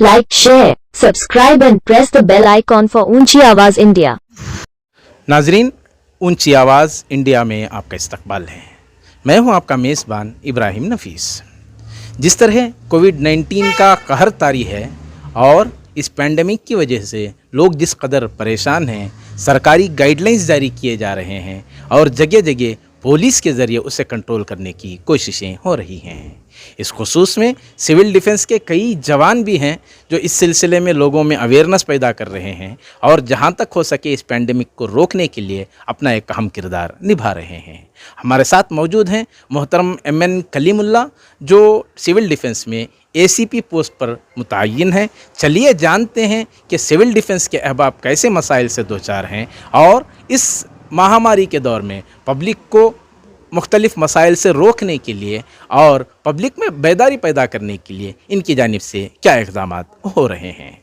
Like, share, subscribe and press the bell icon for ऊंची आवाज़ India. नाजरीन, ऊंची आवाज़ इंडिया में आपका इस्तकबाल है। मैं हूं आपका मेज़बान इब्राहिम नफीस। जिस तरह कोविड-19 का कहर तारी है और इस पैंडमिक की वजह से लोग जिस कदर परेशान हैं, सरकारी गाइडलाइंस जारी किए जा रहे हैं और जगह जगह पुलिस के ज़रिए उसे कंट्रोल करने की कोशिशें हो रही हैं। इस खुसूस में सिविल डिफेंस के कई जवान भी हैं जो इस सिलसिले में लोगों में अवेयरनेस पैदा कर रहे हैं और जहां तक हो सके इस पैंडमिक को रोकने के लिए अपना एक अहम किरदार निभा रहे हैं। हमारे साथ मौजूद हैं मोहतरम एमएन कलीमुल्लाह जो सिविल डिफेंस में एसीपी पोस्ट पर मुतय्यन हैं। चलिए जानते हैं कि सिविल डिफेंस के अहबाब कैसे मसाइल से दो चार हैं और इस महामारी के दौर में पब्लिक को मुख्तलिफ़ मसाइल से रोकने के लिए और पब्लिक में बेदारी पैदा करने के लिए इनकी जानिब से क्या इक़दामात हो रहे हैं।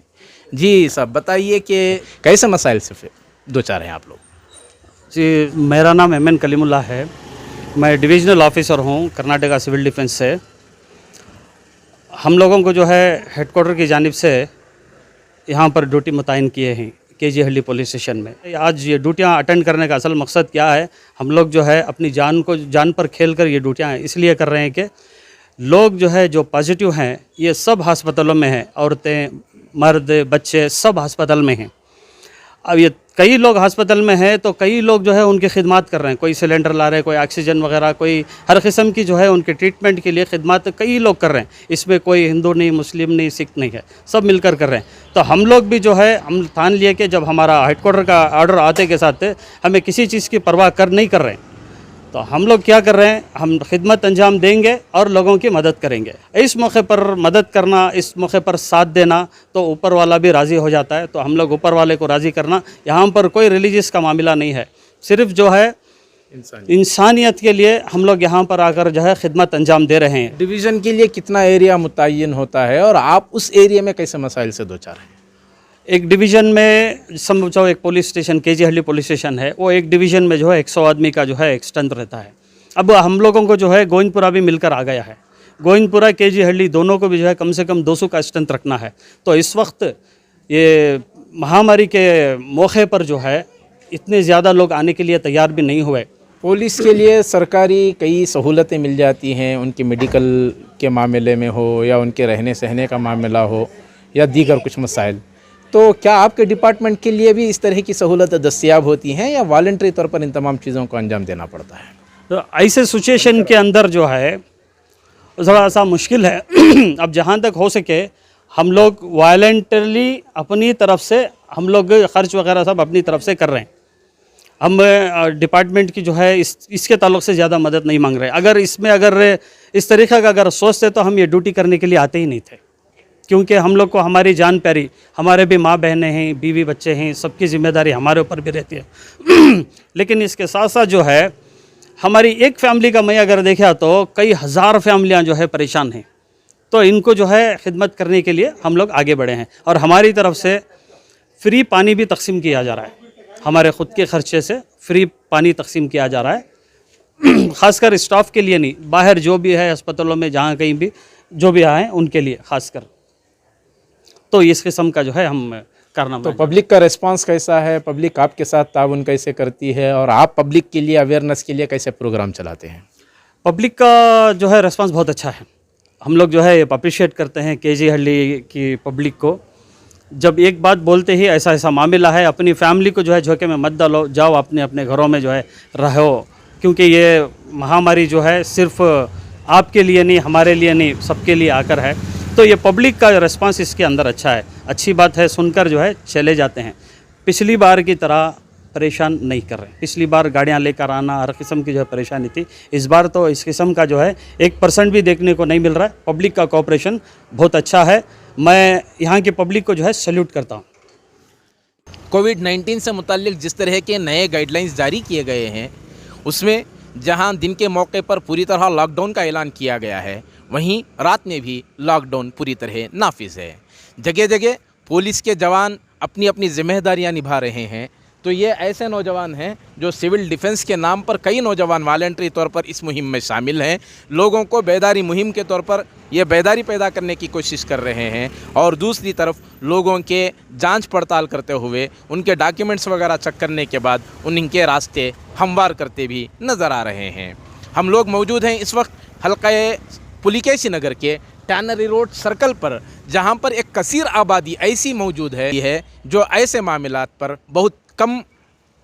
जी साहब, बताइए कि कैसे मसाइल से दो चार हैं आप लोग। जी, मेरा नाम एमएन कलीमुल्लाह है। मैं डिविजनल ऑफिसर हूँ कर्नाटका सिविल डिफेंस से। हम लोगों को जो है हेडक्वार्टर की जानिब से यहाँ पर ड्यूटी मुतय्यन किए हैं केजी हल्ली पुलिस स्टेशन में। आज ये ड्यूटियाँ अटेंड करने का असल मकसद क्या है, हम लोग जो है अपनी जान पर खेल कर ये ड्यूटियाँ इसलिए कर रहे हैं कि लोग जो है जो पॉजिटिव हैं ये सब अस्पतालों में हैं, औरतें, मर्द, बच्चे सब अस्पताल में हैं। अब ये कई लोग अस्पताल में हैं तो कई लोग जो है उनकी खिदमत कर रहे हैं, कोई सिलेंडर ला रहे हैं, कोई ऑक्सीजन वगैरह, कोई हर किस्म की जो है उनके ट्रीटमेंट के लिए खिदमत कई लोग कर रहे हैं। इसमें कोई हिंदू नहीं, मुस्लिम नहीं, सिख नहीं है, सब मिलकर कर रहे हैं। तो हम लोग भी जो है हम ठान लिए कि जब हमारा हेडक्वार्टर का ऑर्डर आते के साथ हमें किसी चीज़ की परवाह नहीं कर रहे हैं, तो हम लोग क्या कर रहे हैं, हम खिदमत अंजाम देंगे और लोगों की मदद करेंगे। इस मौके पर मदद करना, इस मौके पर साथ देना तो ऊपर वाला भी राज़ी हो जाता है। तो हम लोग ऊपर वाले को राज़ी करना, यहाँ पर कोई रिलीजियस का मामला नहीं है, सिर्फ जो है इंसानियत के लिए हम लोग यहाँ पर आकर जो है खिदमत अंजाम दे रहे हैं। डिवीज़न के लिए कितना एरिया मुतय्यन होता है और आप उस एरिया में कैसे मसाइल से दो चार हैं? एक डिवीज़न में समझो एक पुलिस स्टेशन केजी हल्ली पुलिस स्टेशन है, वो एक डिवीज़न में जो है 100 आदमी का जो है एक स्ट्रेंथ रहता है। अब हम लोगों को जो है गोविंदपुरा भी मिलकर आ गया है। गोविंदपुरा केजी हल्ली दोनों को भी जो है कम से कम 200 का स्ट्रेंथ रखना है। तो इस वक्त ये महामारी के मौके पर जो है इतने ज़्यादा लोग आने के लिए तैयार भी नहीं हुए। पुलिस के लिए सरकारी कई सहूलतें मिल जाती हैं, उनके मेडिकल के मामले में हो या उनके रहने सहने का मामला हो या दीगर कुछ मसाइल, तो क्या आपके डिपार्टमेंट के लिए भी इस तरह की सहूलतें दस्तयाब होती हैं या वॉलंटरी तौर पर इन तमाम चीज़ों को अंजाम देना पड़ता है? तो ऐसे सिचुएशन के अंदर जो है थोड़ा सा मुश्किल है। अब जहाँ तक हो सके हम लोग वॉलंटरली अपनी तरफ से हम लोग ख़र्च वगैरह सब अपनी तरफ से कर रहे हैं। हम डिपार्टमेंट की जो है इसके ताल्लुक़ से ज़्यादा मदद नहीं मांग रहे। अगर इसमें अगर इस तरीक़े का अगर सोचते तो हम ये ड्यूटी करने के लिए आते ही नहीं थे, क्योंकि हम लोग को हमारी जान प्यारी, हमारे भी माँ बहनें हैं, बीवी बच्चे हैं, सबकी ज़िम्मेदारी हमारे ऊपर भी रहती है। लेकिन इसके साथ साथ जो है हमारी एक फैमिली का मैं अगर देखा तो कई हज़ार फैमिलियाँ जो है परेशान हैं। तो इनको जो है खिदमत करने के लिए हम लोग आगे बढ़े हैं और हमारी तरफ से फ्री पानी भी तकसीम किया जा रहा है। हमारे ख़ुद के ख़र्चे से फ्री पानी तकसीम किया जा रहा है। ख़ासकर स्टाफ के लिए नहीं, बाहर जो भी है अस्पतालों में जहाँ कहीं भी जो भी आए उनके लिए ख़ासकर। तो इस किस्म का जो है हम करना। तो पब्लिक का रिस्पांस कैसा है, पब्लिक आपके साथ ताउन कैसे करती है और आप पब्लिक के लिए अवेयरनेस के लिए कैसे प्रोग्राम चलाते हैं? पब्लिक का जो है रिस्पांस बहुत अच्छा है। हम लोग जो है अप्रिशिएट करते हैं केजी हल्ली की पब्लिक को। जब एक बात बोलते ही ऐसा ऐसा मामला है, अपनी फैमिली को जो है झोंके में मत डालो, जाओ अपने अपने घरों में जो है रहो, क्योंकि ये महामारी जो है सिर्फ आपके लिए नहीं, हमारे लिए नहीं, सबके लिए आकर है। तो ये पब्लिक का रिस्पांस इसके अंदर अच्छा है, अच्छी बात है, सुनकर जो है चले जाते हैं। पिछली बार की तरह परेशान नहीं कर रहे। पिछली बार गाड़ियां लेकर आना हर किस्म की जो है परेशानी थी, इस बार तो इस किस्म का जो है 1% भी देखने को नहीं मिल रहा है। पब्लिक का कोऑपरेशन बहुत अच्छा है। मैं यहाँ की पब्लिक को जो है सैल्यूट करता हूँ। कोविड-19 से मुताल्लिक जिस तरह के नए गाइडलाइंस जारी किए गए हैं उसमें जहां दिन के मौके पर पूरी तरह लॉकडाउन का ऐलान किया गया है, वहीं रात में भी लॉकडाउन पूरी तरह नाफिज है। जगह जगह पुलिस के जवान अपनी अपनी जिम्मेदारियां निभा रहे हैं तो ये ऐसे नौजवान हैं जो सिविल डिफेंस के नाम पर कई नौजवान वॉलंटरी तौर पर इस मुहिम में शामिल हैं। लोगों को बेदारी मुहिम के तौर पर ये बेदारी पैदा करने की कोशिश कर रहे हैं और दूसरी तरफ लोगों के जांच पड़ताल करते हुए उनके डॉक्यूमेंट्स वगैरह चेक करने के बाद उनके रास्ते हमवार करते भी नज़र आ रहे हैं। हम लोग मौजूद हैं इस वक्त हल्का पुलिकेशी नगर के टैनरी रोड सर्कल पर, जहां पर एक कसीर आबादी ऐसी मौजूद है जो ऐसे मामलात पर बहुत कम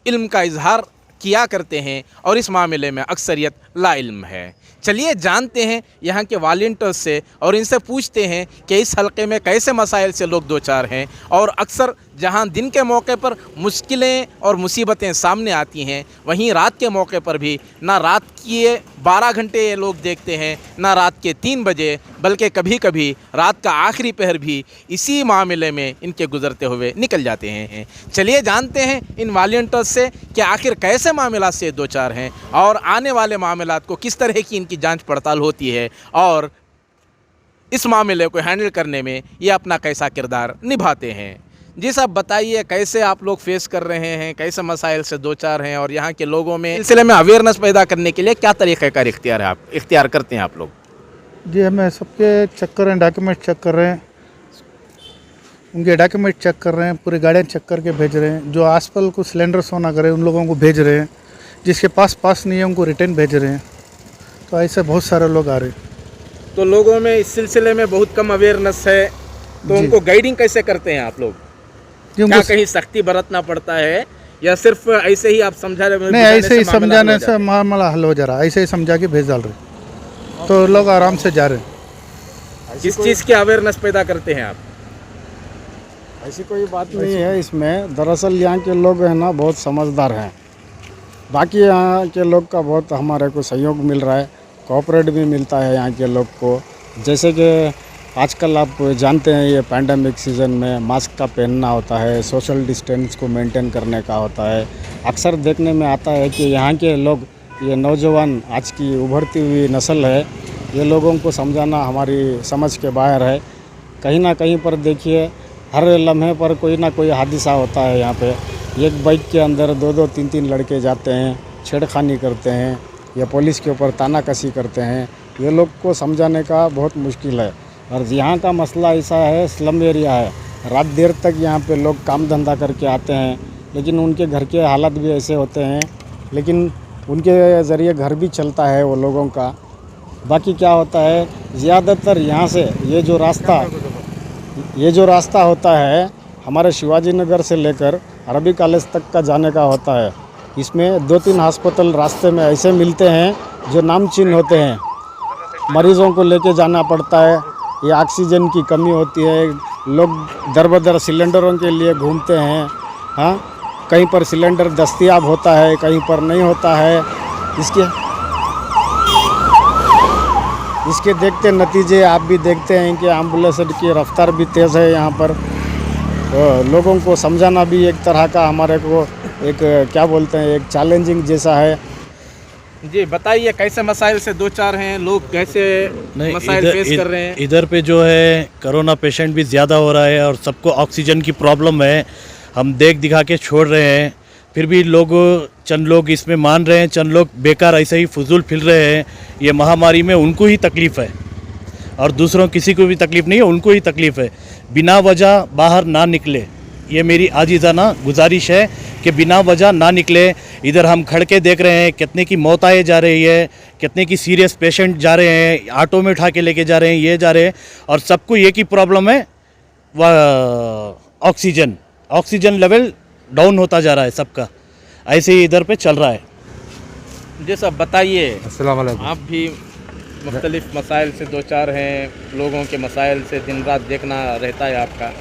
इल्म का इजहार किया करते हैं और इस मामले में अक्सरियत लाइल्म है। चलिए जानते हैं यहाँ के वॉलंटियर्स से और इनसे पूछते हैं कि इस हलके में कैसे मसाइल से लोग दो चार हैं और अक्सर जहाँ दिन के मौके पर मुश्किलें और मुसीबतें सामने आती हैं, वहीं रात के मौके पर भी ना रात के 12 घंटे ये लोग देखते हैं ना रात के 3 बजे, बल्कि कभी कभी रात का आखिरी पहर भी इसी मामले में इनके गुजरते हुए निकल जाते हैं। चलिए जानते हैं इन वॉलंटियर्स से कि आखिर कैसे मामला से दो चार हैं और आने वाले मामलात को किस तरह की इनकी जांच पड़ताल होती है और इस मामले को हैंडल करने में ये अपना कैसा किरदार निभाते हैं। जी साहब, बताइए कैसे आप लोग फेस कर रहे हैं, कैसे मसाइल से दो चार हैं और यहाँ के लोगों में सिलसिले में अवेयरनेस पैदा करने के लिए क्या तरीक़ेकार इख्तियार करते हैं आप लोग? जी, हमें सबके चेक कर रहे हैं, डॉक्यूमेंट चेक कर रहे हैं, उनके डॉक्यूमेंट चेक कर रहे हैं, पूरी गाड़ियाँ चेक करके भेज रहे हैं। जो आसपास को सिलेंडर सोना करे उन लोगों को भेज रहे हैं, जिसके पास नहीं है उनको रिटर्न भेज रहे हैं। तो ऐसे बहुत सारे लोग आ रहे हैं। तो लोगों में इस सिलसिले में बहुत कम अवेयरनेस है, तो उनको गाइडिंग कैसे करते हैं आप लोग? क्या कहीं सख्ती बरतना पड़ता है या सिर्फ ऐसे ही आप समझा रहे? नहीं, ऐसे ही समझाने से मामला हल हो जा रहा है। ऐसे ही समझा के भेज डाल रहे तो लोग आराम से जा रहे हैं। किस चीज़ की अवेयरनेस पैदा करते हैं आप? ऐसी कोई बात नहीं है इसमें। दरअसल यहाँ के लोग हैं ना बहुत समझदार हैं। बाकी यहाँ के लोग का बहुत हमारे को सहयोग मिल रहा है, कोऑपरेट भी मिलता है यहाँ के लोग को। जैसे कि आजकल आप जानते हैं ये पैंडेमिक सीज़न में मास्क का पहनना होता है, सोशल डिस्टेंस को मेंटेन करने का होता है। अक्सर देखने में आता है कि यहाँ के लोग, ये नौजवान आज की उभरती हुई नस्ल है, ये लोगों को समझाना हमारी समझ के बाहर है। कहीं ना कहीं पर देखिए हर लम्हे पर कोई ना कोई हादसा होता है। यहाँ पे एक बाइक के अंदर 2-2, 3-3 लड़के जाते हैं, छेड़खानी करते हैं या पुलिस के ऊपर तानाकसी करते हैं। ये लोग को समझाने का बहुत मुश्किल है। और यहाँ का मसला ऐसा है, स्लम एरिया है, रात देर तक यहाँ पे लोग काम धंधा करके आते हैं, लेकिन उनके घर के हालात भी ऐसे होते हैं, लेकिन उनके ज़रिए घर भी चलता है वो लोगों का। बाकी क्या होता है, ज़्यादातर यहाँ से ये जो रास्ता होता है हमारे शिवाजी नगर से लेकर अरबी कॉलेज तक का जाने का होता है। इसमें 2-3 हस्पताल रास्ते में ऐसे मिलते हैं जो नामचीन होते हैं, मरीज़ों को लेके जाना पड़ता है। ये ऑक्सीजन की कमी होती है, लोग दर बदर सिलेंडरों के लिए घूमते हैं। हाँ, कहीं पर सिलेंडर दस्तयाब होता है, कहीं पर नहीं होता है। इसके देखते नतीजे आप भी देखते हैं कि एम्बुलेंस की रफ्तार भी तेज़ है यहाँ पर। तो लोगों को समझाना भी एक तरह का हमारे को एक क्या बोलते हैं, एक चैलेंजिंग जैसा है। जी बताइए, कैसे मसाइल से दो चार हैं लोग, कैसे मसाइल फेस कर रहे हैं? इधर पे जो है कोरोना पेशेंट भी ज़्यादा हो रहा है और सबको ऑक्सीजन की प्रॉब्लम है। हम देख दिखा के छोड़ रहे हैं, फिर भी चंद लोग इसमें मान रहे हैं, चंद लोग बेकार ऐसे ही फजूल फिर रहे हैं। ये महामारी में उनको ही तकलीफ़ है और दूसरों किसी को भी तकलीफ़ नहीं है, उनको ही तकलीफ़ है। बिना वजह बाहर ना निकले, ये मेरी आजिज़ाना गुजारिश है कि बिना वजह ना निकले। इधर हम खड़ के देख रहे हैं कितने की मौत आए जा रही है, कितने की सीरियस पेशेंट जा रहे हैं, ऑटो में उठा के लेके जा रहे हैं, ये जा रहे हैं, और सबको एक ही प्रॉब्लम है, वह ऑक्सीजन लेवल डाउन होता जा रहा है सबका। ऐसे ही इधर पे चल रहा है। जी साहब बताइए, अस्सलाम वालेकुम। आप भी मुख्तलिफ मसाइल से दो चार हैं, लोगों के मसाइल से दिन रात देखना रहता है आपका,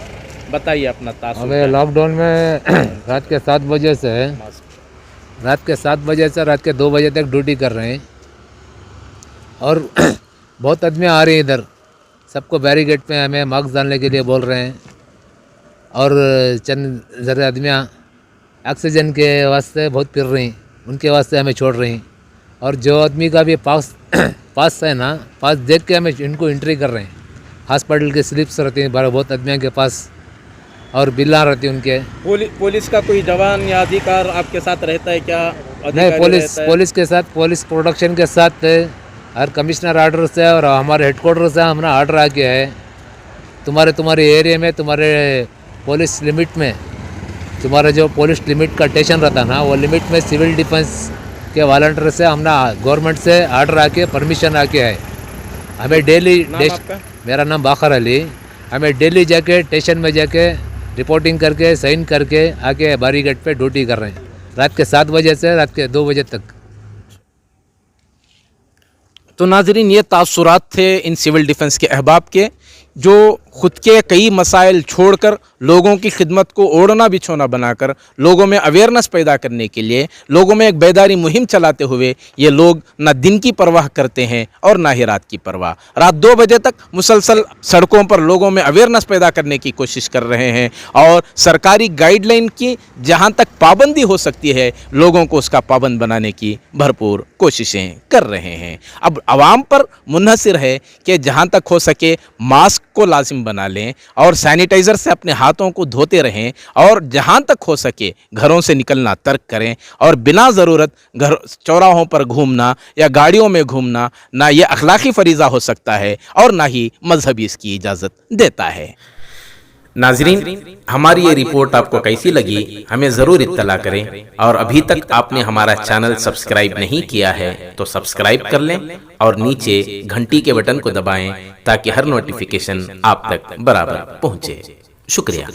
बताइए अपना तासुर। हमें लॉकडाउन में रात के 7 बजे से रात के 2 बजे तक ड्यूटी कर रहे हैं और बहुत आदमी आ रहे हैं इधर। सबको बैरिकेड पे हमें मास्क डालने के लिए बोल रहे हैं और चंद ज़रा आदमियाँ ऑक्सीजन के वास्ते बहुत फिर रही हैं, उनके वास्ते हमें छोड़ रही हैं। और जो आदमी का भी पास है ना, पास देख के हमें इनको एंट्री कर रहे हैं। हॉस्पिटल के स्लिप्स रहते हैं बहुत आदमियों के पास, और बिल्ला रहती उनके। पुलिस का कोई जवान या अधिकार आपके साथ रहता है क्या? नहीं, पुलिस के साथ, पुलिस प्रोडक्शन के साथ हर कमिश्नर ऑर्डर से और हमारे हेडक्वार्टर से हमने ऑर्डर आ गया है, तुम्हारे एरिया में, तुम्हारे पुलिस लिमिट में, तुम्हारा जो पुलिस लिमिट का स्टेशन रहता ना, वो लिमिट में सिविल डिफेंस के वॉलंटियर से हमने गवर्नमेंट से ऑर्डर आके परमिशन आके है। हमें डेली, मेरा नाम बाखर अली, हमें डेली जाके स्टेशन में जाके रिपोर्टिंग करके साइन करके आके बैरिकेड पे ड्यूटी कर रहे हैं, रात के 7 बजे से रात के 2 बजे तक। तो नाजरीन, ये तासुरात थे इन सिविल डिफेंस के अहबाब के, जो खुद के कई मसाइल छोड़कर लोगों की खिदमत को ओढ़ना बिछोना बनाकर लोगों में अवेयरनेस पैदा करने के लिए, लोगों में एक बेदारी मुहिम चलाते हुए ये लोग ना दिन की परवाह करते हैं और ना ही रात की परवाह। रात 2 बजे तक मुसलसल सड़कों पर लोगों में अवेयरनेस पैदा करने की कोशिश कर रहे हैं और सरकारी गाइडलाइन की जहां तक पाबंदी हो सकती है, लोगों को उसका पाबंद बनाने की भरपूर कोशिशें कर रहे हैं। अब आवाम पर मुनहसिर है कि जहां तक हो सके मास्क को लाजिम बना लें और सैनिटाइज़र से अपने हाथों को धोते रहें और जहां तक हो सके घरों से निकलना तर्क करें और बिना ज़रूरत घर चौराहों पर घूमना या गाड़ियों में घूमना ना ये अखलाकी फरीज़ा हो सकता है और ना ही मजहबी इसकी इजाज़त देता है। नाजरीन, हमारी ये रिपोर्ट आपको कैसी लगी हमें ज़रूर इत्तला करें और अभी तक आपने हमारा चैनल सब्सक्राइब नहीं किया है तो सब्सक्राइब कर लें और नीचे घंटी के बटन को दबाएं ताकि हर नोटिफिकेशन आप तक बराबर पहुंचे। शुक्रिया।